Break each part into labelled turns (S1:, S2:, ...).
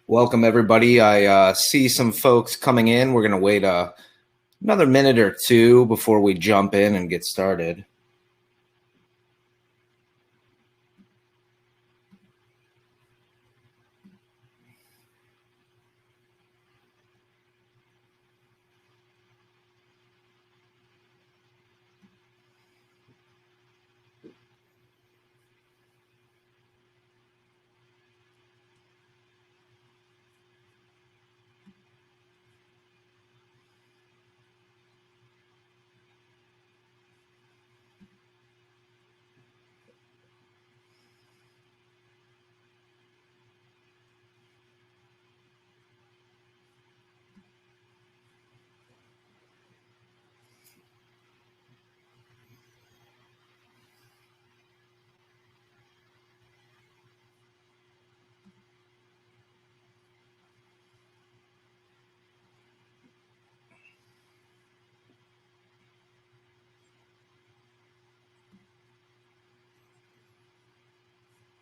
S1: Welcome, everybody. I see some folks coming in. We're going to wait another minute or two before we jump in and get started.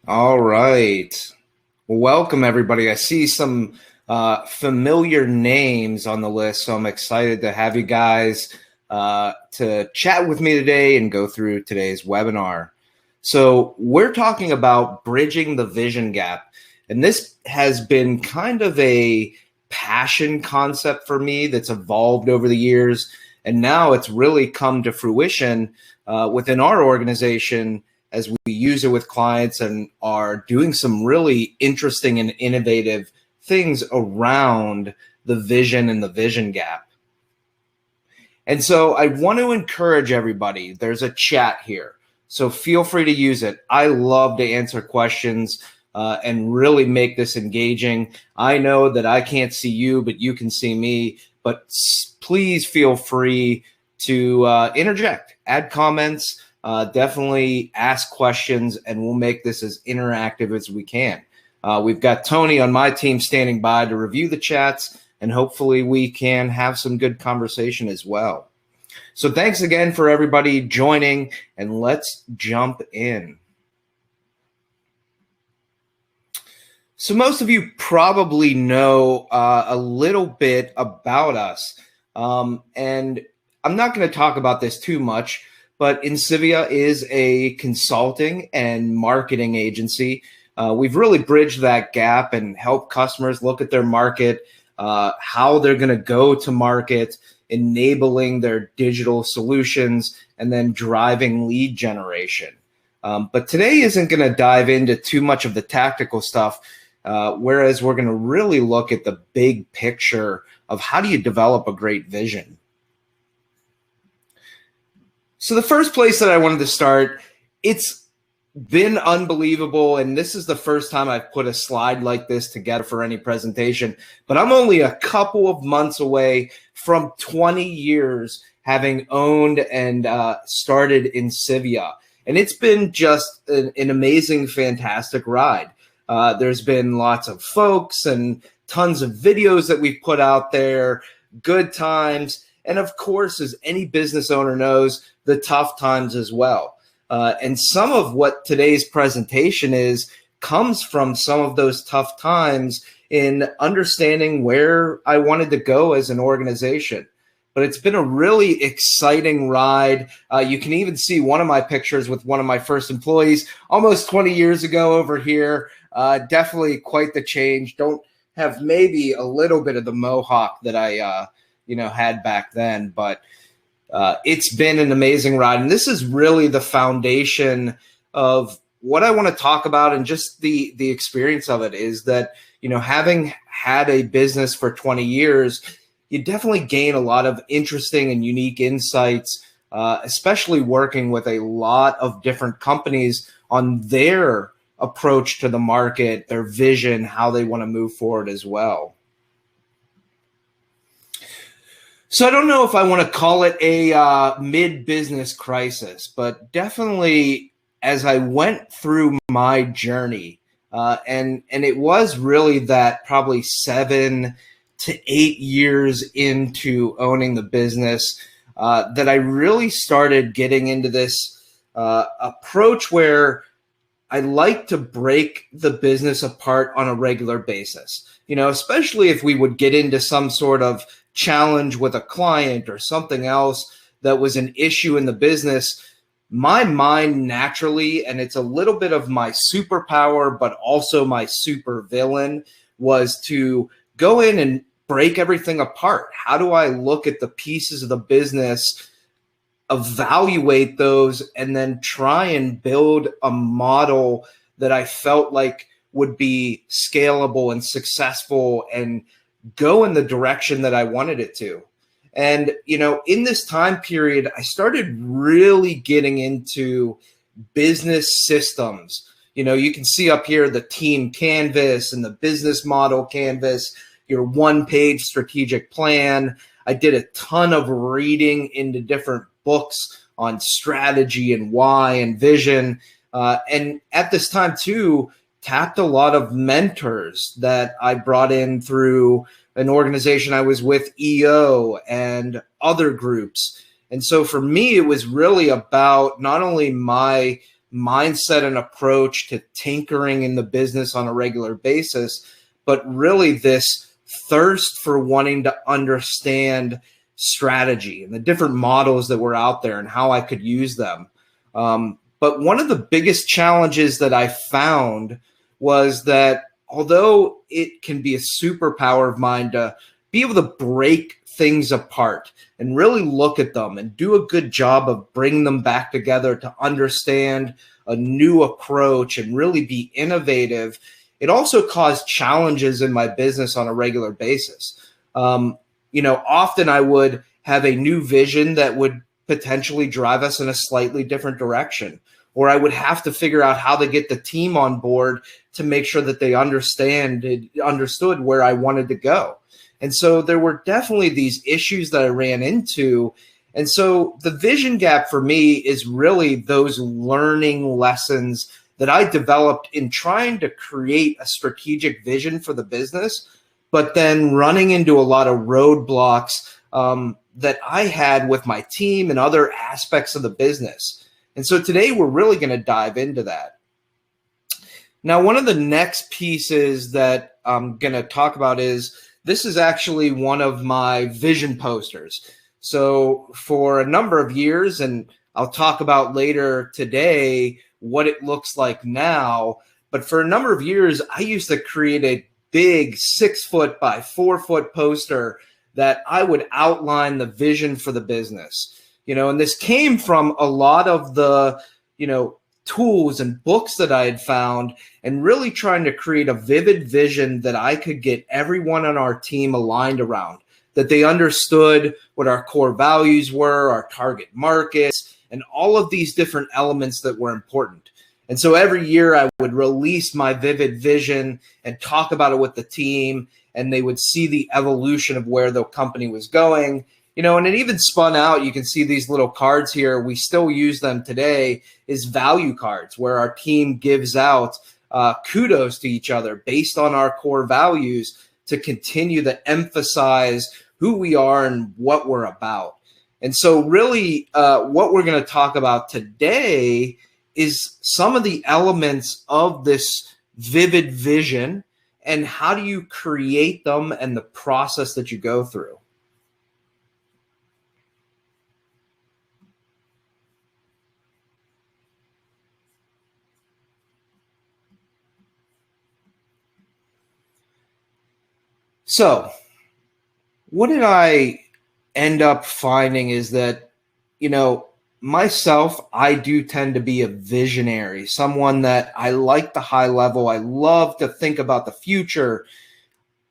S1: All right. Welcome, everybody. I see some familiar names on the list, so I'm excited to have you guys to chat with me today and go through today's webinar. So we're talking about bridging the vision gap, and this has been kind of a passion concept for me that's evolved over the years, and now it's really come to fruition within our organization as we use it with clients and are doing some really interesting and innovative things around the vision and the vision gap. And so I want to encourage everybody, there's a chat here, so feel free to use it. I love to answer questions and really make this engaging. I know that I can't see you, but you can see me, but please feel free to interject, add comments, definitely ask questions, and we'll make this as interactive as we can. We've got Tony on my team standing by to review the chats, and hopefully we can have some good conversation as well. So thanks again for everybody joining, and let's jump in. So most of you probably know a little bit about us, and I'm not going to talk about this too much, but Incivia is a consulting and marketing agency. We've really bridged that gap and helped customers look at their market, how they're going to go to market, enabling their digital solutions, and then driving lead generation. But today isn't going to dive into too much of the tactical stuff, whereas we're going to really look at the big picture of how do you develop a great vision. So the first place that I wanted to start, it's been unbelievable, and this is the first time I've put a slide like this together for any presentation, but I'm only a couple of months away from 20 years having owned and started Incivia, and it's been just an amazing, fantastic ride. There's been lots of folks and tons of videos that we've put out there, good times, and of course, as any business owner knows, the tough times as well. And some of what today's presentation is comes from some of those tough times in understanding where I wanted to go as an organization. But it's been a really exciting ride. You can even see one of my pictures with one of my first employees almost 20 years ago over here. Definitely quite the change. Don't have maybe a little bit of the mohawk that I had back then, but it's been an amazing ride. And this is really the foundation of what I want to talk about, and just the experience of it is that, having had a business for 20 years, you definitely gain a lot of interesting and unique insights, especially working with a lot of different companies on their approach to the market, their vision, how they want to move forward as well. So I don't know if I want to call it a mid-business crisis, but definitely as I went through my journey, and it was really that probably 7 to 8 years into owning the business, that I really started getting into this approach where I like to break the business apart on a regular basis, especially if we would get into some sort of challenge with a client or something else that was an issue in the business. My mind naturally, and it's a little bit of my superpower, but also my super villain, was to go in and break everything apart. How do I look at the pieces of the business, evaluate those, and then try and build a model that I felt like would be scalable and successful and go in the direction that I wanted it to? And, in this time period, I started really getting into business systems. You can see up here the team canvas and the business model canvas, your one-page strategic plan. I did a ton of reading into different books on strategy and why and vision. And at this time, too, tapped a lot of mentors that I brought in through an organization I was with, EO, and other groups. And so for me, it was really about not only my mindset and approach to tinkering in the business on a regular basis, but really this thirst for wanting to understand strategy and the different models that were out there and how I could use them. But one of the biggest challenges that I found was that although it can be a superpower of mine to be able to break things apart and really look at them and do a good job of bringing them back together to understand a new approach and really be innovative, it also caused challenges in my business on a regular basis. Often I would have a new vision that would potentially drive us in a slightly different direction, or I would have to figure out how to get the team on board to make sure that they understood where I wanted to go. And so there were definitely these issues that I ran into. And so the vision gap for me is really those learning lessons that I developed in trying to create a strategic vision for the business, but then running into a lot of roadblocks that I had with my team and other aspects of the business. And so today we're really going to dive into that. Now, one of the next pieces that I'm going to talk about is this is actually one of my vision posters. So for a number of years, and I'll talk about later today what it looks like now, but for a number of years, I used to create a big 6-foot by 4-foot poster that I would outline the vision for the business. And this came from a lot of the, tools and books that I had found, and really trying to create a vivid vision that I could get everyone on our team aligned around, that they understood what our core values were, our target markets, and all of these different elements that were important. And so every year I would release my vivid vision and talk about it with the team, and they would see the evolution of where the company was going. And it even spun out. You can see these little cards here. We still use them today, is value cards, where our team gives out kudos to each other based on our core values to continue to emphasize who we are and what we're about. And so really what we're going to talk about today is some of the elements of this vivid vision and how do you create them and the process that you go through. So what did I end up finding is that, myself, I do tend to be a visionary, someone that I like the high level. I love to think about the future,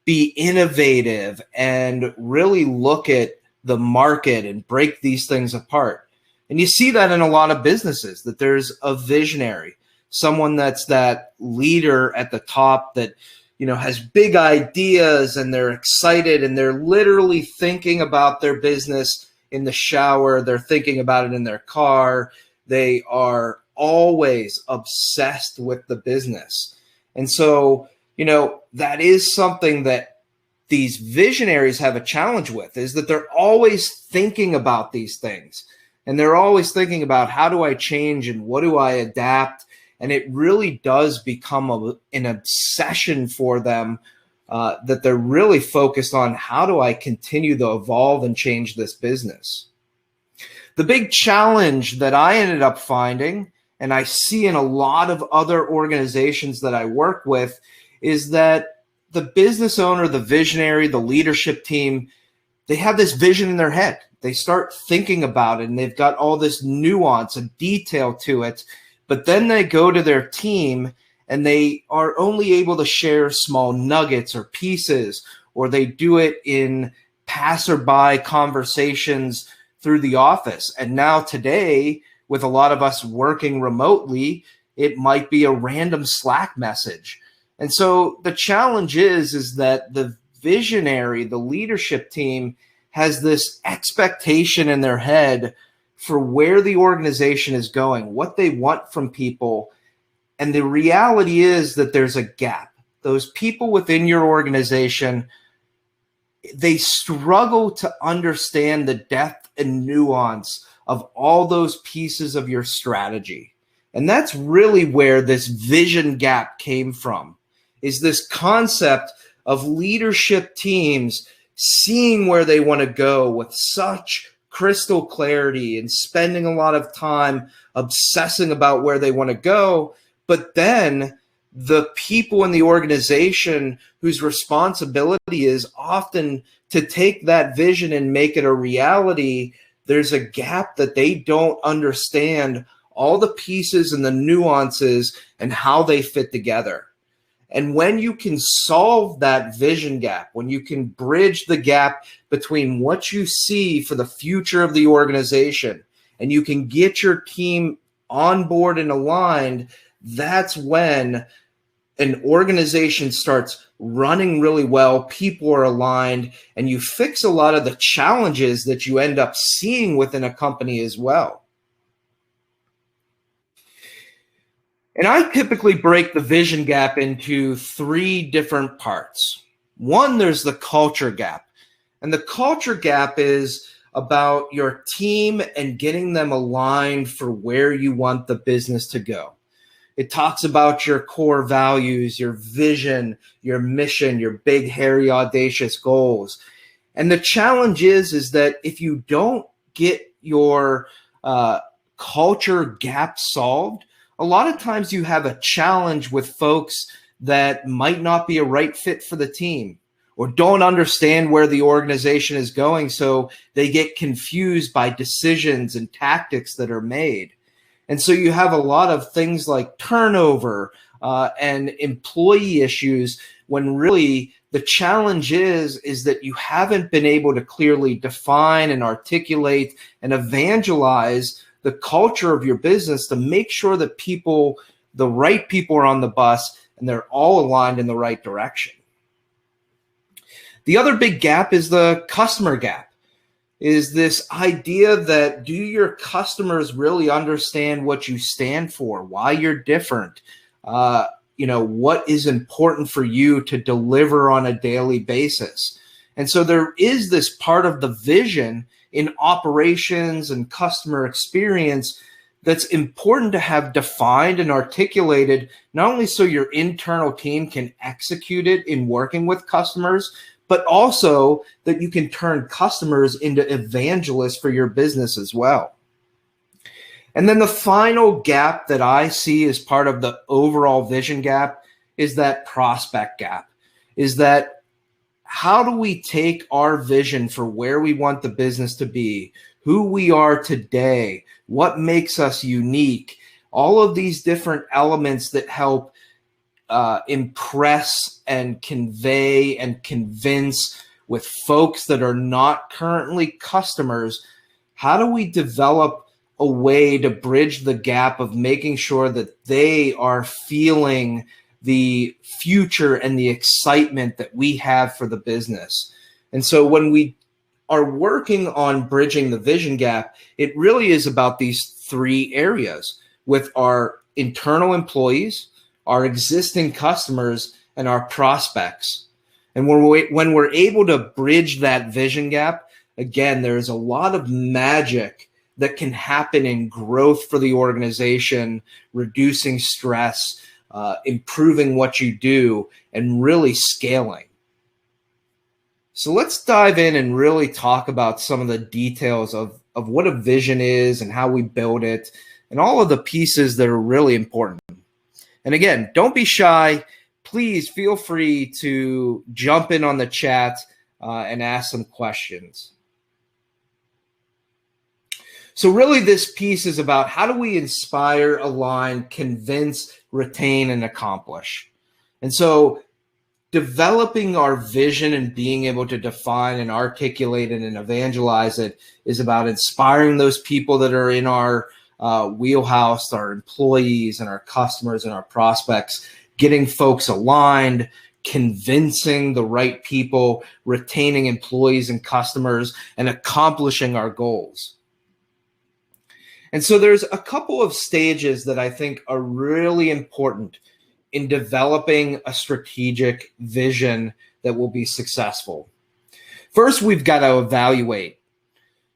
S1: be innovative, and really look at the market and break these things apart. And you see that in a lot of businesses, that there's a visionary, someone that's that leader at the top that has big ideas and they're excited and they're literally thinking about their business in the shower. They're thinking about it in their car. They are always obsessed with the business. And so, that is something that these visionaries have a challenge with, is that they're always thinking about these things. And they're always thinking about, how do I change and what do I adapt? And it really does become an obsession for them, that they're really focused on, how do I continue to evolve and change this business? The big challenge that I ended up finding, and I see in a lot of other organizations that I work with, is that the business owner, the visionary, the leadership team, they have this vision in their head. They start thinking about it, and they've got all this nuance and detail to it. But then they go to their team and they are only able to share small nuggets or pieces, or they do it in passerby conversations through the office. And now today, with a lot of us working remotely, it might be a random Slack message. And so the challenge is that the visionary, the leadership team, has this expectation in their head for where the organization is going, what they want from people. And the reality is that there's a gap. Those people within your organization, they struggle to understand the depth and nuance of all those pieces of your strategy. And that's really where this vision gap came from, is this concept of leadership teams seeing where they want to go with such crystal clarity and spending a lot of time obsessing about where they want to go. But then the people in the organization whose responsibility is often to take that vision and make it a reality, there's a gap that they don't understand all the pieces and the nuances and how they fit together. And when you can solve that vision gap, when you can bridge the gap between what you see for the future of the organization, and you can get your team on board and aligned, that's when an organization starts running really well, people are aligned, and you fix a lot of the challenges that you end up seeing within a company as well. And I typically break the vision gap into 3 different parts. One, there's the culture gap. And the culture gap is about your team and getting them aligned for where you want the business to go. It talks about your core values, your vision, your mission, your big, hairy, audacious goals. And the challenge is that if you don't get your culture gap solved, a lot of times you have a challenge with folks that might not be a right fit for the team or don't understand where the organization is going. So they get confused by decisions and tactics that are made. And so you have a lot of things like turnover and employee issues, when really the challenge is that you haven't been able to clearly define and articulate and evangelize the culture of your business to make sure that the right people are on the bus and they're all aligned in the right direction. The other big gap is the customer gap, is this idea that, do your customers really understand what you stand for, why you're different, what is important for you to deliver on a daily basis. And so there is this part of the vision in operations and customer experience that's important to have defined and articulated, not only so your internal team can execute it in working with customers, but also that you can turn customers into evangelists for your business as well. And then the final gap that I see as part of the overall vision gap is that prospect gap, is that how do we take our vision for where we want the business to be, who we are today, what makes us unique, all of these different elements that help impress and convey and convince with folks that are not currently customers. How do we develop a way to bridge the gap of making sure that they are feeling the future and the excitement that we have for the business? And so when we are working on bridging the vision gap, it really is about these 3 areas with our internal employees, our existing customers, and our prospects. And when we're able to bridge that vision gap, again, there's a lot of magic that can happen in growth for the organization, reducing stress, improving what you do, and really scaling. So let's dive in and really talk about some of the details of what a vision is and how we build it and all of the pieces that are really important. And again, don't be shy. Please feel free to jump in on the chat and ask some questions. So really this piece is about how do we inspire, align, convince, retain, and accomplish. And so developing our vision and being able to define and articulate it and evangelize it is about inspiring those people that are in our wheelhouse, our employees and our customers and our prospects, getting folks aligned, convincing the right people, retaining employees and customers, and accomplishing our goals. And so there's a couple of stages that I think are really important in developing a strategic vision that will be successful. First, we've got to evaluate.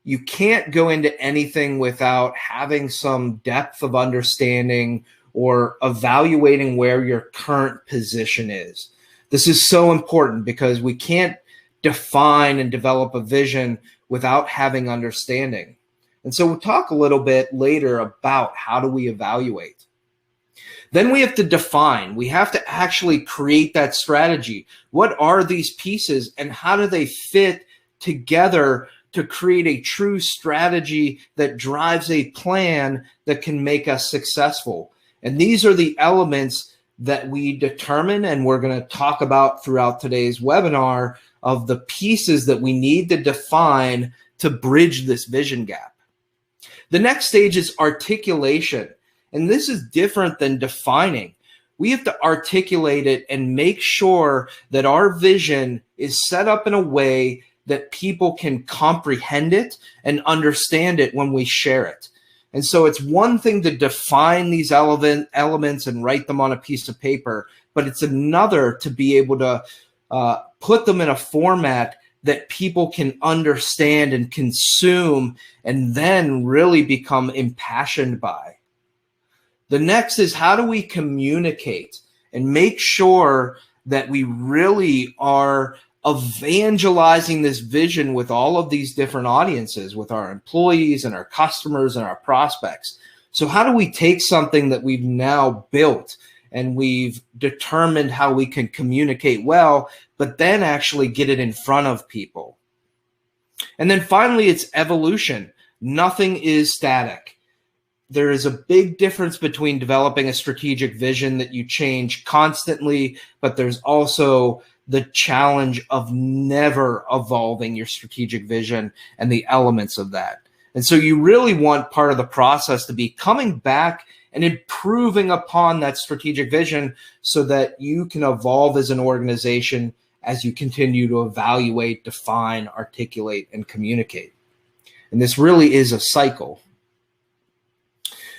S1: You can't go into anything without having some depth of understanding or evaluating where your current position is. This is so important because we can't define and develop a vision without having understanding. And so we'll talk a little bit later about how do we evaluate. Then we have to define. We have to actually create that strategy. What are these pieces and how do they fit together to create a true strategy that drives a plan that can make us successful? And these are the elements that we determine and we're going to talk about throughout today's webinar of the pieces that we need to define to bridge this vision gap. The next stage is articulation, and this is different than defining. We have to articulate it and make sure that our vision is set up in a way that people can comprehend it and understand it when we share it. And so it's one thing to define these elements and write them on a piece of paper, but it's another to be able to put them in a format that people can understand and consume and then really become impassioned by. The next is how do we communicate and make sure that we really are evangelizing this vision with all of these different audiences, with our employees and our customers and our prospects. So how do we take something that we've now built and we've determined how we can communicate well, but then actually get it in front of people? And then finally, it's evolution. Nothing is static. There is a big difference between developing a strategic vision that you change constantly, but there's also the challenge of never evolving your strategic vision and the elements of that. And so you really want part of the process to be coming back and improving upon that strategic vision so that you can evolve as an organization as you continue to evaluate, define, articulate, and communicate. And this really is a cycle.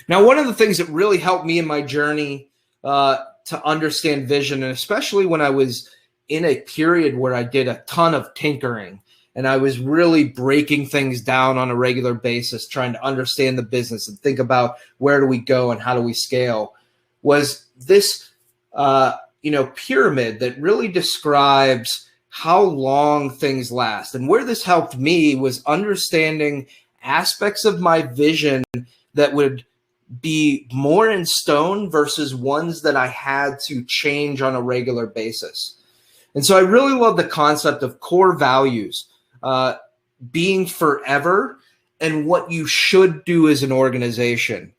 S1: Now, one of the things that really helped me in my journey to understand vision, and especially when I was in a period where I did a ton of tinkering and I was really breaking things down on a regular basis, trying to understand the business and think about where do we go and how do we scale, was this pyramid that really describes how long things last. And where this helped me was understanding aspects of my vision that would be more in stone versus ones that I had to change on a regular basis. And so I really love the concept of core values being forever and what you should do as an organization.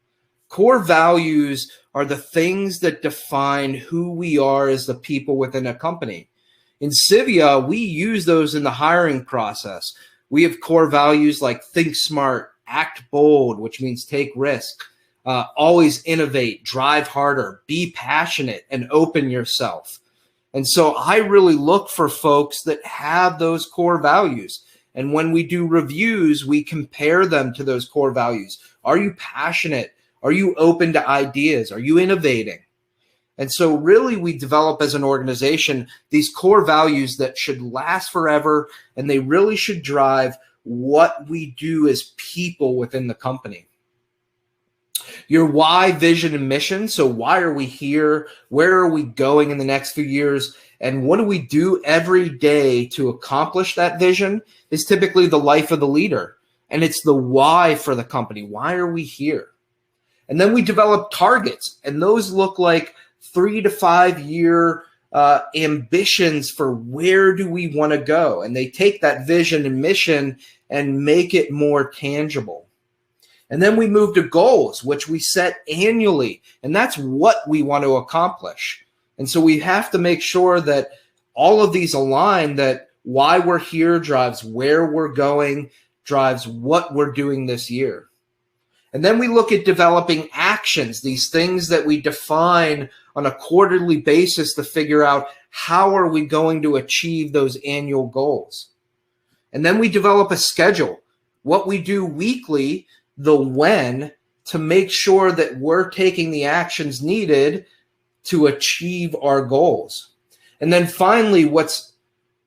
S1: Core values are the things that define who we are as the people within a company. In Civia, we use those in the hiring process. We have core values like think smart, act bold, which means take risk, always innovate, drive harder, be passionate, and open yourself. And so I really look for folks that have those core values. And when we do reviews, we compare them to those core values. Are you passionate? Are you open to ideas? Are you innovating? And so really we develop as an organization these core values that should last forever, and they really should drive what we do as people within the company. Your why, vision, and mission. So why are we here? Where are we going in the next few years? And what do we do every day to accomplish that vision is typically the life of the leader. And it's the why for the company. Why are we here? And then we develop targets. And those look like 3 to 5 year ambitions for where do we want to go. And they take that vision and mission and make it more tangible. And then we move to goals, which we set annually. And that's what we want to accomplish. And so we have to make sure that all of these align, that why we're here drives where we're going, drives what we're doing this year. And then we look at developing actions, these things that we define on a quarterly basis to figure out how are we going to achieve those annual goals. And then we develop a schedule, what we do weekly, the when, to make sure that we're taking the actions needed to achieve our goals. And then finally, what's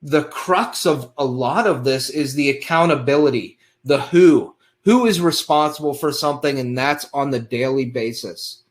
S1: the crux of a lot of this is the accountability, the who is responsible for something, and that's on the daily basis.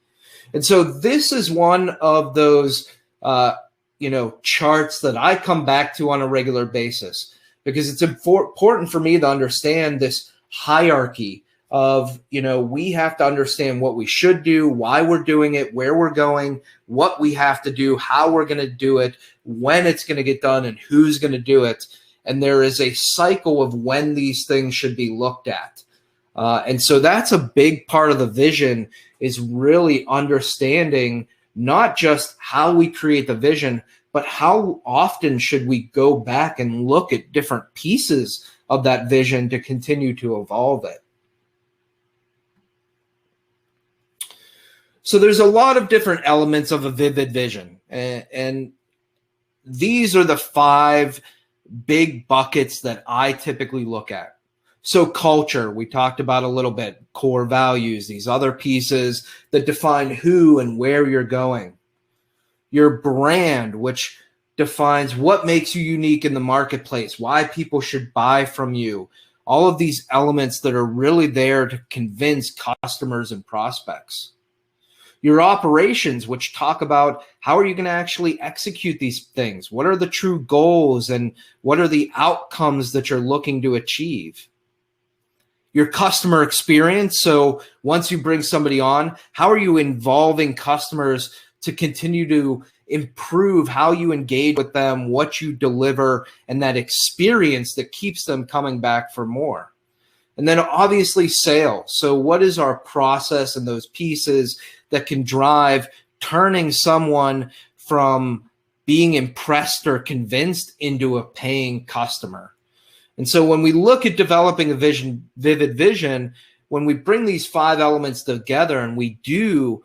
S1: And so this is one of those charts that I come back to on a regular basis, because it's important for me to understand this hierarchy of, we have to understand what we should do, why we're doing it, where we're going, what we have to do, how we're going to do it, when it's going to get done, and who's going to do it. And there is a cycle of when these things should be looked at. And so that's a big part of the vision, is really understanding not just how we create the vision, but how often should we go back and look at different pieces of that vision to continue to evolve it. So there's a lot of different elements of a vivid vision, and these are the 5 big buckets that I typically look at. So culture, we talked about a little bit, core values, these other pieces that define who and where you're going. Your brand, which defines what makes you unique in the marketplace, why people should buy from you. All of these elements that are really there to convince customers and prospects. Your operations, which talk about how are you going to actually execute these things? What are the true goals and what are the outcomes that you're looking to achieve? Your customer experience. So once you bring somebody on, how are you involving customers to continue to improve how you engage with them, what you deliver, and that experience that keeps them coming back for more? And then obviously sales. So what is our process and those pieces that can drive turning someone from being impressed or convinced into a paying customer? And so when we look at developing a vivid vision, when we bring these 5 elements together and we do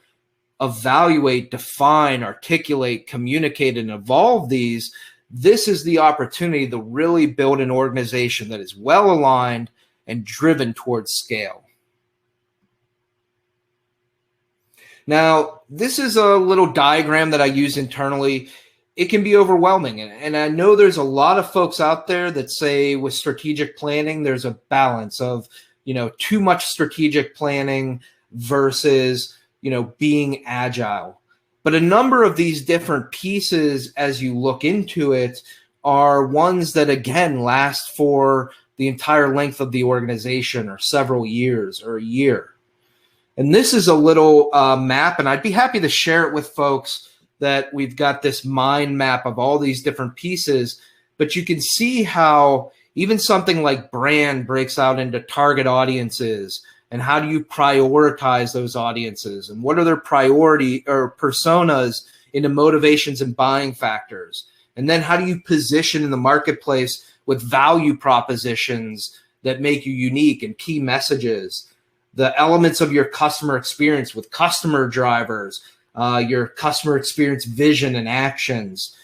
S1: evaluate, define, articulate, communicate, and evolve these, this is the opportunity to really build an organization that is well aligned and driven towards scale. Now, this is a little diagram that I use internally. It can be overwhelming. And I know there's a lot of folks out there that say with strategic planning, there's a balance of, too much strategic planning versus, being agile. But a number of these different pieces, as you look into it, are ones that, again, last for the entire length of the organization or several years or a year. And this is a little map, and I'd be happy to share it with folks, that we've got this mind map of all these different pieces. But you can see how even something like brand breaks out into target audiences, and how do you prioritize those audiences, and what are their priority or personas into motivations and buying factors. And then how do you position in the marketplace with value propositions that make you unique and key messages. The elements of your customer experience with customer drivers, your customer experience vision and actions,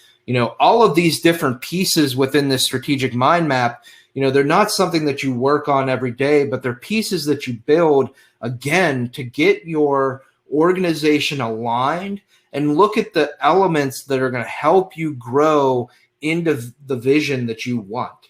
S1: all of these different pieces within this strategic mind map, they're not something that you work on every day, but they're pieces that you build, again, to get your organization aligned and look at the elements that are going to help you grow into the vision that you want.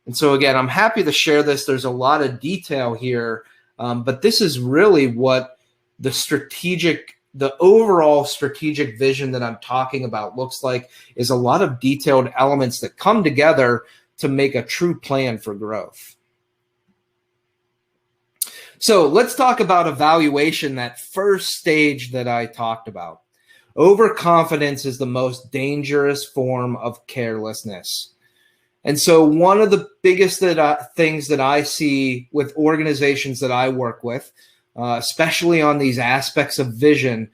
S1: And so again, I'm happy to share this. There's a lot of detail here, but this is really what the overall strategic vision that I'm talking about looks like, is a lot of detailed elements that come together to make a true plan for growth. So let's talk about evaluation, that first stage that I talked about. Overconfidence is the most dangerous form of carelessness. And so one of the biggest things that I see with organizations that I work with, especially on these aspects of vision,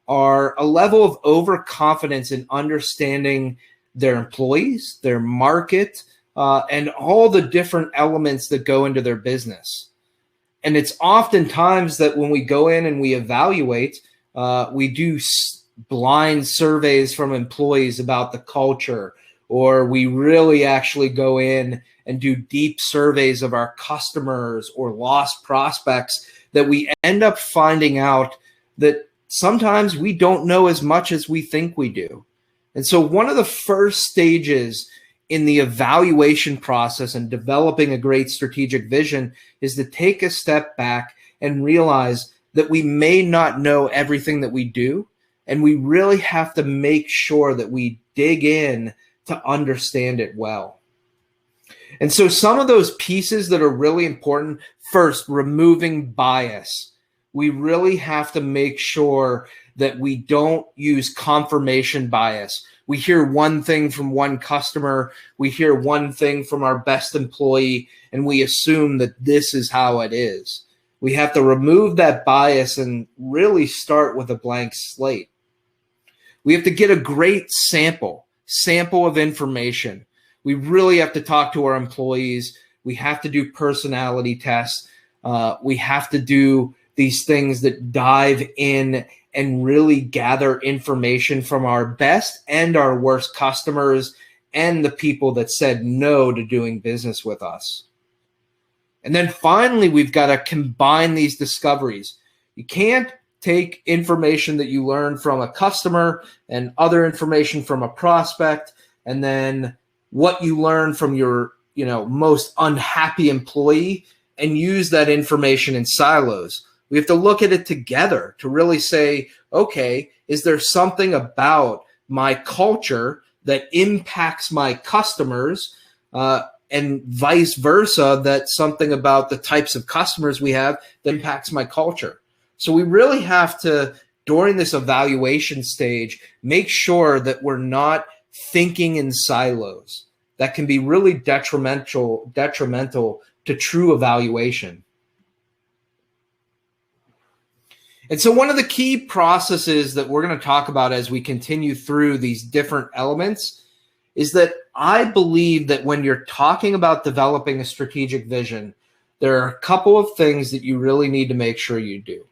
S1: are a level of overconfidence in understanding their employees, their market, and all the different elements that go into their business. And it's oftentimes that when we go in and we evaluate, we do blind surveys from employees about the culture, or we really actually go in and do deep surveys of our customers or lost prospects, that we end up finding out that sometimes we don't know as much as we think we do. And so one of the first stages in the evaluation process and developing a great strategic vision is to take a step back and realize that we may not know everything that we do, and we really have to make sure that we dig in to understand it well. And so some of those pieces that are really important, first, removing bias. We really have to make sure that we don't use confirmation bias. We hear one thing from one customer, we hear one thing from our best employee, and we assume that this is how it is. We have to remove that bias and really start with a blank slate. We have to get a great sample of information. We really have to talk to our employees. We have to do personality tests. We have to do these things that dive in and really gather information from our best and our worst customers and the people that said no to doing business with us. And then finally, we've got to combine these discoveries. You can't take information that you learn from a customer and other information from a prospect, and then what you learn from your, most unhappy employee, and use that information in silos. We have to look at it together to really say, okay, is there something about my culture that impacts my customers, and vice versa, that's something about the types of customers we have that impacts my culture? So we really have to, during this evaluation stage, make sure that we're not thinking in silos. That can be really detrimental to true evaluation. And so one of the key processes that we're going to talk about as we continue through these different elements is that I believe that when you're talking about developing a strategic vision, there are a couple of things that you really need to make sure you do.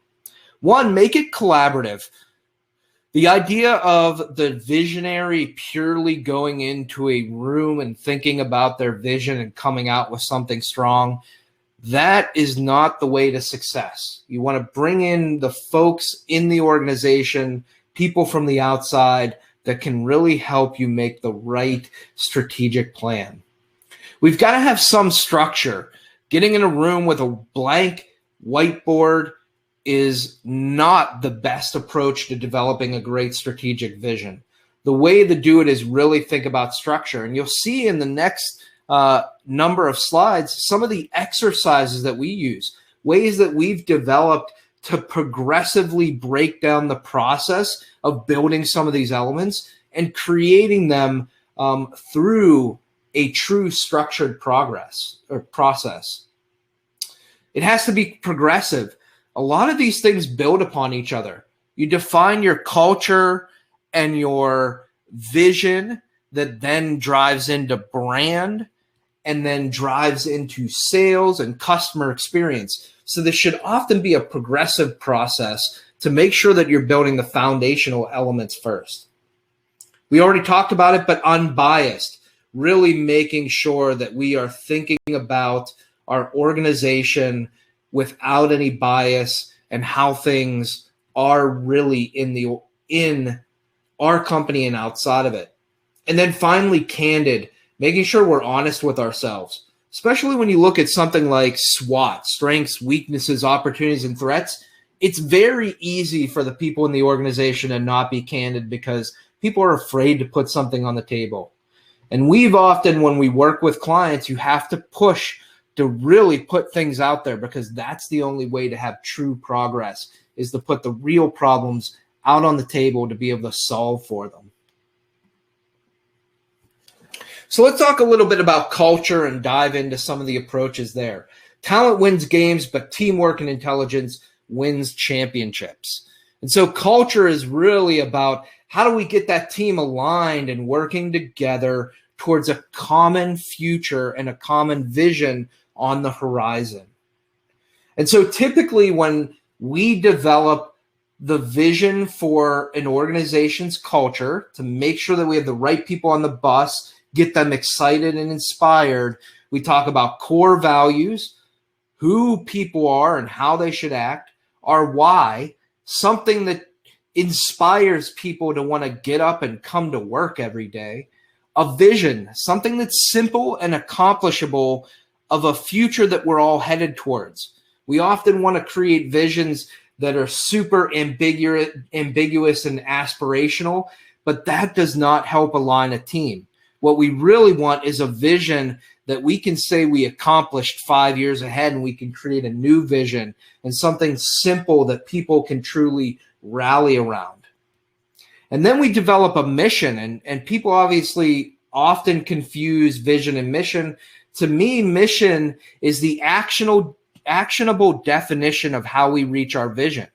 S1: One, make it collaborative. The idea of the visionary purely going into a room and thinking about their vision and coming out with something strong, that is not the way to success. You want to bring in the folks in the organization, people from the outside that can really help you make the right strategic plan. We've got to have some structure. Getting in a room with a blank whiteboard is not the best approach to developing a great strategic vision. The way to do it is really think about structure. And you'll see in the next number of slides some of the exercises that we use, ways that we've developed to progressively break down the process of building some of these elements and creating them through a true structured process. It has to be progressive. A lot of these things build upon each other. You define your culture and your vision that then drives into brand and then drives into sales and customer experience. So this should often be a progressive process to make sure that you're building the foundational elements first. We already talked about it, but unbiased, really making sure that we are thinking about our organization without any bias and how things are really in our company and outside of it. And then finally, candid, making sure we're honest with ourselves. especially when you look at something like SWOT, strengths, weaknesses, opportunities, and threats. It's very easy for the people in the organization to not be candid because people are afraid to put something on the table. And we've often, when we work with clients, you have to push to really put things out there because that's the only way to have true progress, is to put the real problems out on the table to be able to solve for them. So let's talk a little bit about culture and dive into some of the approaches there. Talent wins games, but teamwork and intelligence wins championships. And so culture is really about how do we get that team aligned and working together towards a common future and a common vision on the horizon. And so typically when we develop the vision for an organization's culture to make sure that we have the right people on the bus, get them excited and inspired, we talk about core values, who people are and how they should act, our why, something that inspires people to want to get up and come to work every day, a vision, something that's simple and accomplishable of a future that we're all headed towards. We often want to create visions that are super ambiguous and aspirational, but that does not help align a team. What we really want is a vision that we can say we accomplished 5 years ahead, and we can create a new vision and something simple that people can truly rally around. And then we develop a mission, and people obviously often confuse vision and mission. To me, mission is the actionable definition of how we reach our vision.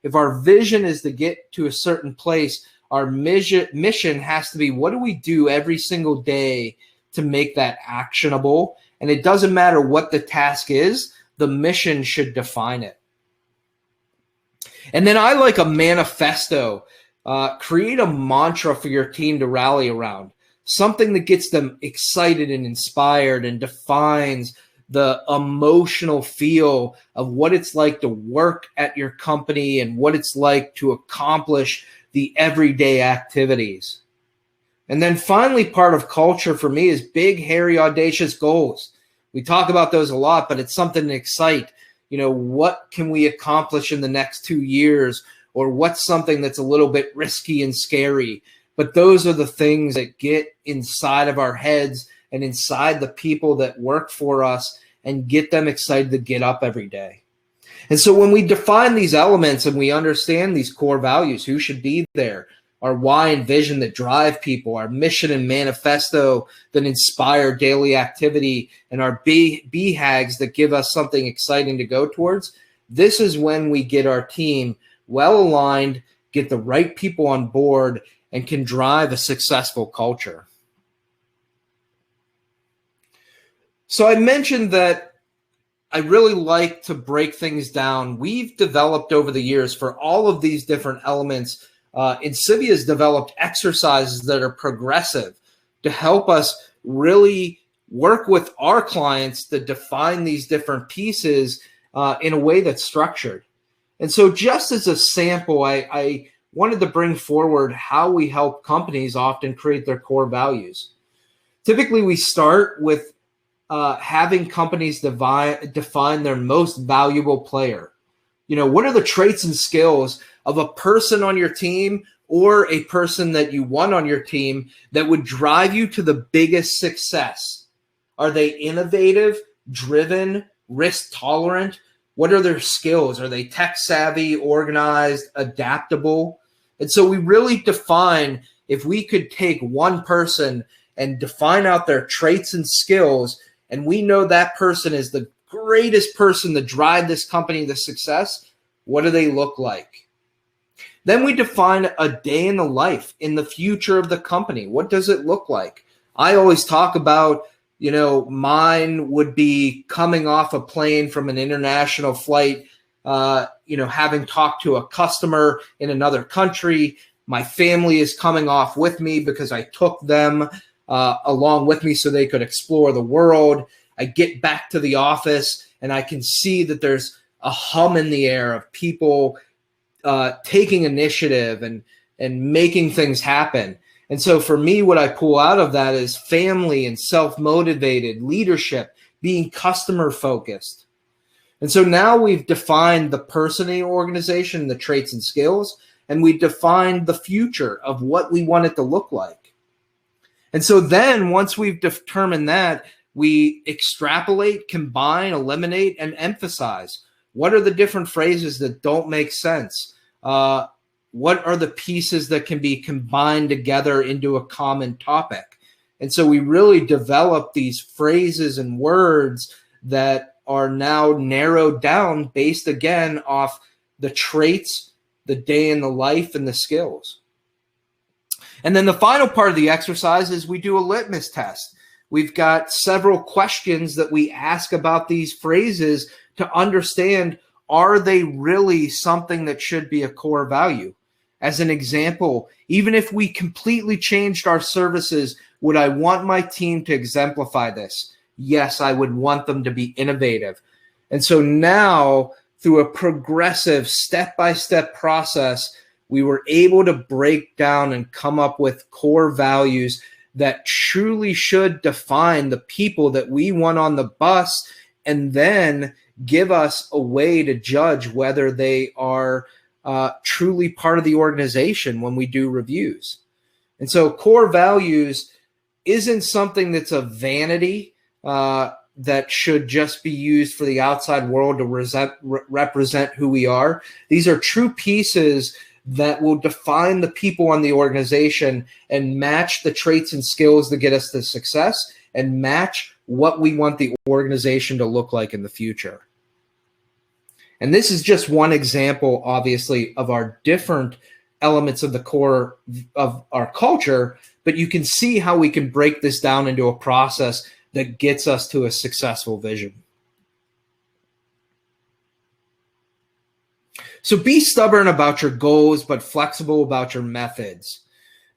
S1: If our vision is to get to a certain place, our mission has to be, what do we do every single day to make that actionable? And it doesn't matter what the task is, the mission should define it. And then I like a manifesto. Create a mantra for your team to rally around, something that gets them excited and inspired and defines the emotional feel of what it's like to work at your company and what it's like to accomplish the everyday activities. And then finally, part of culture for me is big, hairy, audacious goals. We talk about those a lot, but it's something to excite. You know, what can we accomplish in the next 2 years? Or what's something that's a little bit risky and scary? But those are the things that get inside of our heads and inside the people that work for us and get them excited to get up every day. And so when we define these elements and we understand these core values, who should be there, our why and vision that drive people, our mission and manifesto that inspire daily activity, and our BHAGs that give us something exciting to go towards, this is when we get our team well aligned, get the right people on board, and can drive a successful culture. So I mentioned that I really like to break things down. We've developed over the years for all of these different elements. Incivia has developed exercises that are progressive to help us really work with our clients to define these different pieces in a way that's structured. And so just as a sample, I wanted to bring forward how we help companies often create their core values. Typically, we start with having companies define their most valuable player. You know, what are the traits and skills of a person on your team or a person that you want on your team that would drive you to the biggest success? Are they innovative, driven, risk tolerant? What are their skills? Are they tech savvy, organized, adaptable? And so we really define, if we could take one person and define out their traits and skills, and we know that person is the greatest person to drive this company to success, what do they look like? Then we define a day in the life, in the future of the company. What does it look like? I always talk about, you know, mine would be coming off a plane from an international flight, having talked to a customer in another country. My family is coming off with me because I took them along with me so they could explore the world. I get back to the office and I can see that there's a hum in the air of people taking initiative and making things happen. And so for me, what I pull out of that is family and self-motivated leadership, being customer focused. And so now we've defined the person in the organization, the traits and skills, and we defined the future of what we want it to look like. And so then once we've determined that, we extrapolate, combine, eliminate, and emphasize. What are the different phrases that don't make sense? What are the pieces that can be combined together into a common topic? And so we really develop these phrases and words that are now narrowed down based, again, off the traits, the day in the life, and the skills. And then the final part of the exercise is we do a litmus test. We've got several questions that we ask about these phrases to understand, are they really something that should be a core value? As an example, even if we completely changed our services, would I want my team to exemplify this? Yes, I would want them to be innovative. And so now, through a progressive step-by-step process, we were able to break down and come up with core values that truly should define the people that we want on the bus, and then give us a way to judge whether they are truly part of the organization when we do reviews. And so core values isn't something that's a vanity that should just be used for the outside world to represent who we are. These are true pieces that will define the people on the organization and match the traits and skills that get us to success and match what we want the organization to look like in the future. And this is just one example, obviously, of our different elements of the core of our culture, but you can see how we can break this down into a process that gets us to a successful vision. So be stubborn about your goals, but flexible about your methods.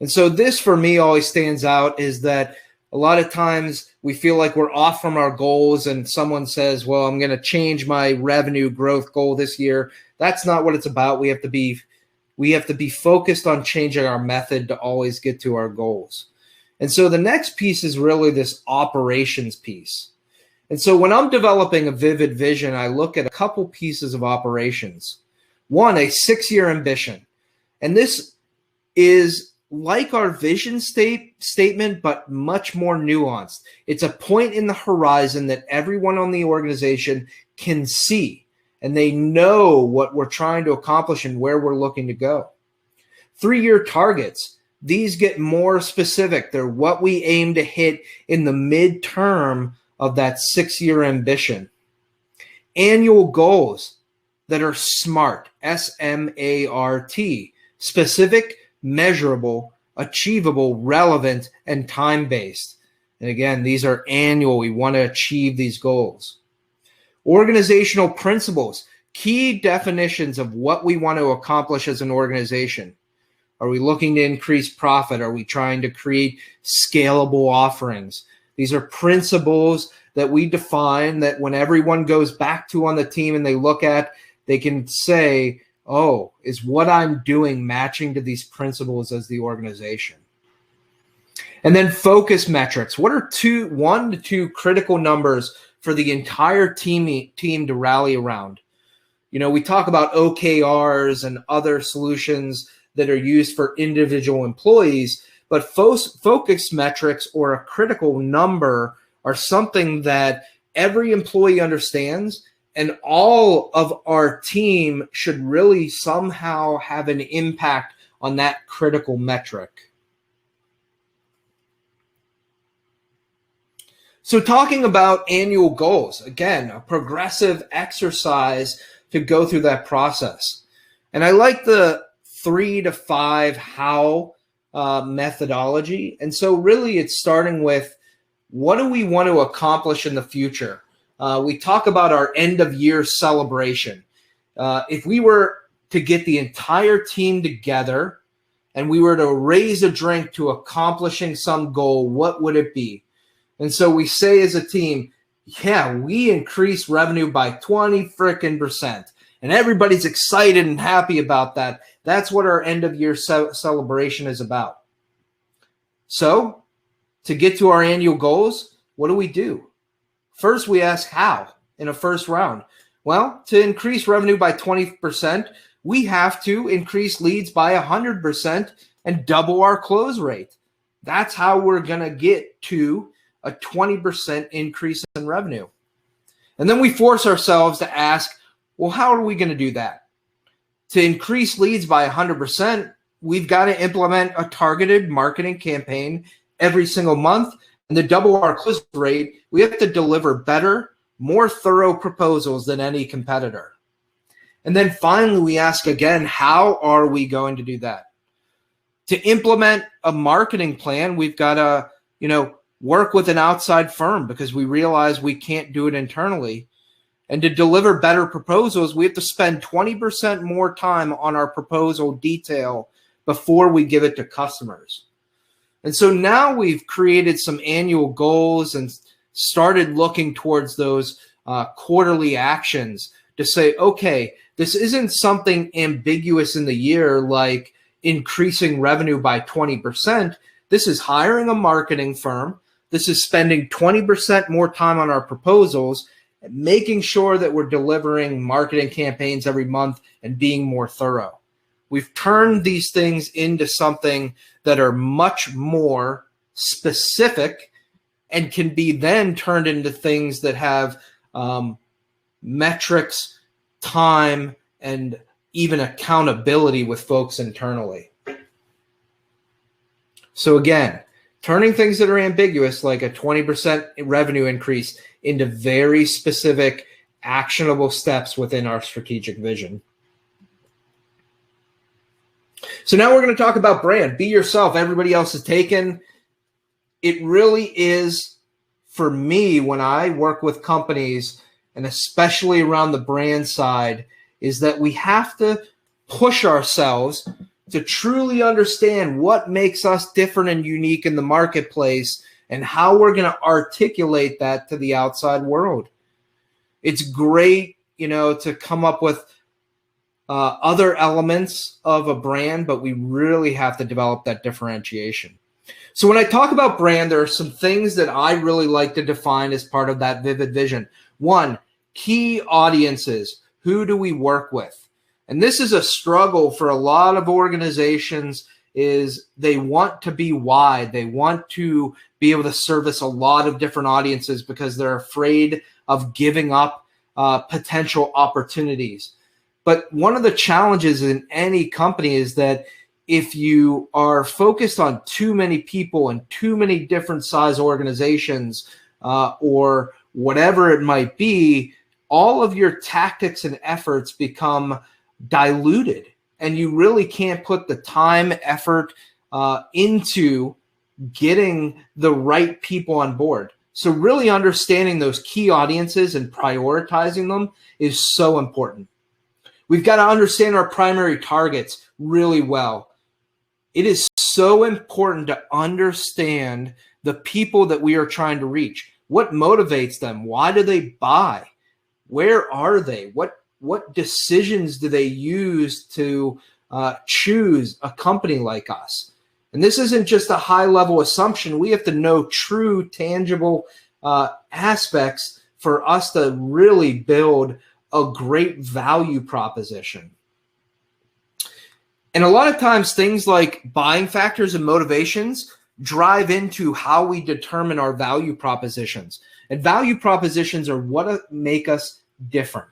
S1: And so this, for me, always stands out is that a lot of times we feel like we're off from our goals and someone says, well, I'm going to change my revenue growth goal this year. That's not what it's about. We have to be focused on changing our method to always get to our goals. And so the next piece is really this operations piece. And so when I'm developing a vivid vision, I look at a couple pieces of operations. One, a 6-year ambition. And this is like our vision statement, but much more nuanced. It's a point in the horizon that everyone on the organization can see, and they know what we're trying to accomplish and where we're looking to go. 3-year targets. These get more specific. They're what we aim to hit in the midterm of that 6-year ambition. Annual goals that are SMART, S-M-A-R-T, specific, measurable, achievable, relevant, and time-based. And again, these are annual. We want to achieve these goals. Organizational principles, key definitions of what we want to accomplish as an organization. Are we looking to increase profit? Are we trying to create scalable offerings? These are principles that we define that when everyone goes back to on the team and they look at, they can say, oh, is what I'm doing matching to these principles as the organization? And then focus metrics. What are 1 to 2 critical numbers for the entire team to rally around? You know, we talk about OKRs and other solutions that are used for individual employees, but focus metrics or a critical number are something that every employee understands, and all of our team should really somehow have an impact on that critical metric. So talking about annual goals, again, a progressive exercise to go through that process. And I like the 3 to 5 how methodology. And so really it's starting with, what do we want to accomplish in the future? We talk about our end of year celebration. If we were to get the entire team together and we were to raise a drink to accomplishing some goal, what would it be? And so we say as a team, yeah, we increased revenue by 20% and everybody's excited and happy about that. That's what our end of year celebration is about. So to get to our annual goals, what do? First, we ask how in a first round. Well, to increase revenue by 20%, we have to increase leads by 100% and double our close rate. That's how we're going to get to a 20% increase in revenue. And then we force ourselves to ask, well, how are we going to do that? To increase leads by 100%, we've got to implement a targeted marketing campaign every single month. And to double our close rate, we have to deliver better, more thorough proposals than any competitor. And then finally, we ask again, how are we going to do that? To implement a marketing plan, we've got to, work with an outside firm because we realize we can't do it internally. And to deliver better proposals, we have to spend 20% more time on our proposal detail before we give it to customers. And so now we've created some annual goals and started looking towards those quarterly actions to say, okay, this isn't something ambiguous in the year like increasing revenue by 20%. This is hiring a marketing firm. This is spending 20% more time on our proposals, and making sure that we're delivering marketing campaigns every month and being more thorough. We've turned these things into something that are much more specific and can be then turned into things that have metrics, time, and even accountability with folks internally. So again, turning things that are ambiguous, like a 20% revenue increase, into very specific, actionable steps within our strategic vision. So now we're going to talk about brand. Be yourself. Everybody else is taken. It really is, for me, when I work with companies, and especially around the brand side, is that we have to push ourselves to truly understand what makes us different and unique in the marketplace and how we're going to articulate that to the outside world. It's great, to come up with other elements of a brand, but we really have to develop that differentiation. So when I talk about brand, there are some things that I really like to define as part of that vivid vision. One, key audiences. Who do we work with? And this is a struggle for a lot of organizations, is they want to be wide. They want to be able to service a lot of different audiences because they're afraid of giving up potential opportunities. But one of the challenges in any company is that if you are focused on too many people and too many different size organizations or whatever it might be, all of your tactics and efforts become diluted, and you really can't put the time, effort into getting the right people on board. So really understanding those key audiences and prioritizing them is so important. We've got to understand our primary targets really well. It is so important to understand the people that we are trying to reach. What motivates them? Why do they buy? Where are they? What decisions do they use to choose a company like us? And this isn't just a high-level assumption. We have to know true, tangible aspects for us to really build a great value proposition. And a lot of times things like buying factors and motivations drive into how we determine our value propositions. And value propositions are what make us different.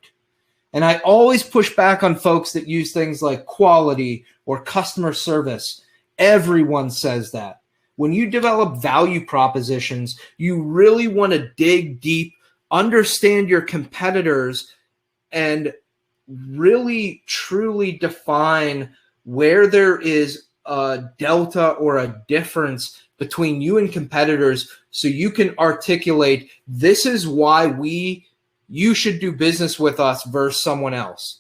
S1: And I always push back on folks that use things like quality or customer service. Everyone says that. When you develop value propositions, you really want to dig deep, understand your competitors, and really truly define where there is a delta or a difference between you and competitors, so you can articulate, this is why you should do business with us versus someone else.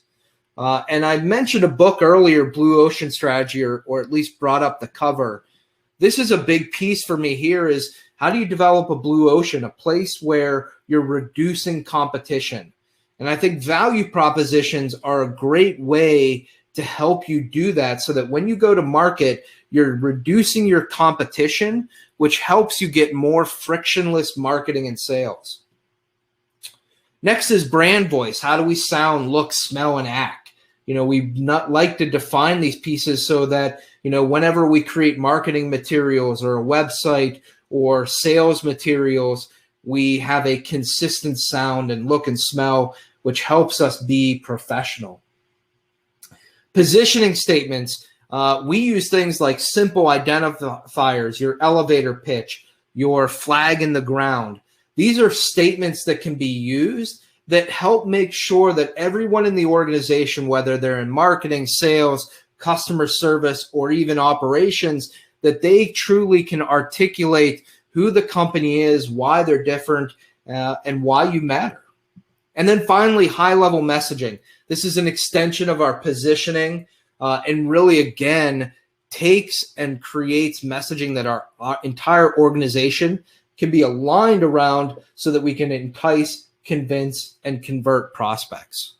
S1: And I mentioned a book earlier, Blue Ocean Strategy, or at least brought up the cover. This is a big piece for me here, is how do you develop a blue ocean, a place where you're reducing competition? And I think value propositions are a great way to help you do that, so that when you go to market, you're reducing your competition, which helps you get more frictionless marketing and sales. Next is brand voice. How do we sound, look, smell, and act? We not like to define these pieces so that, whenever we create marketing materials or a website or sales materials, we have a consistent sound and look and smell, which helps us be professional. Positioning statements. We use things like simple identifiers, your elevator pitch, your flag in the ground. These are statements that can be used that help make sure that everyone in the organization, whether they're in marketing, sales, customer service, or even operations, that they truly can articulate who the company is, why they're different, and why you matter. And then finally, high-level messaging. This is an extension of our positioning, and really, again, takes and creates messaging that our entire organization can be aligned around so that we can entice, convince, and convert prospects.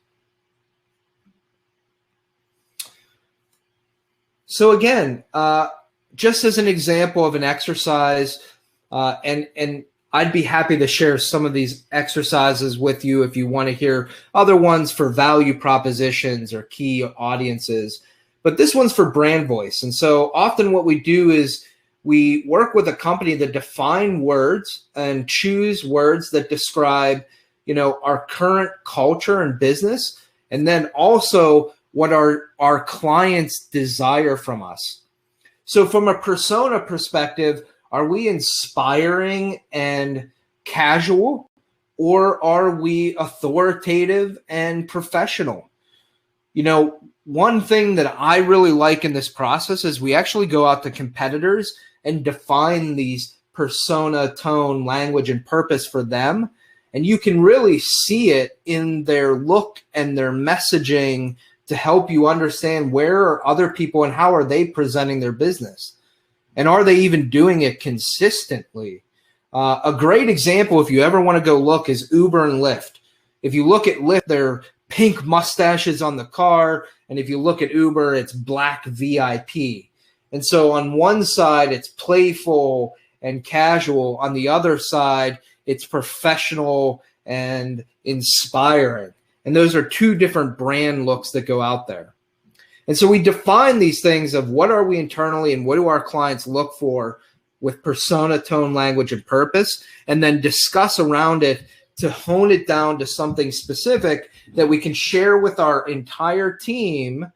S1: So again, just as an example of an exercise, and I'd be happy to share some of these exercises with you if you want to hear other ones for value propositions or key audiences. But this one's for brand voice. And so often what we do is we work with a company that define words and choose words that describe, our current culture and business, and then also what our clients desire from us. So from a persona perspective, are we inspiring and casual, or are we authoritative and professional? One thing that I really like in this process is we actually go out to competitors and define these persona, tone, language, and purpose for them. And you can really see it in their look and their messaging to help you understand where are other people and how are they presenting their business. And are they even doing it consistently? A great example, if you ever want to go look, is Uber and Lyft. If you look at Lyft, they're pink mustaches on the car. And if you look at Uber, it's black VIP. And so on one side, it's playful and casual. On the other side, it's professional and inspiring. And those are two different brand looks that go out there. And so we define these things of what are we internally and what do our clients look for with persona, tone, language, and purpose, and then discuss around it to hone it down to something specific that we can share with our entire team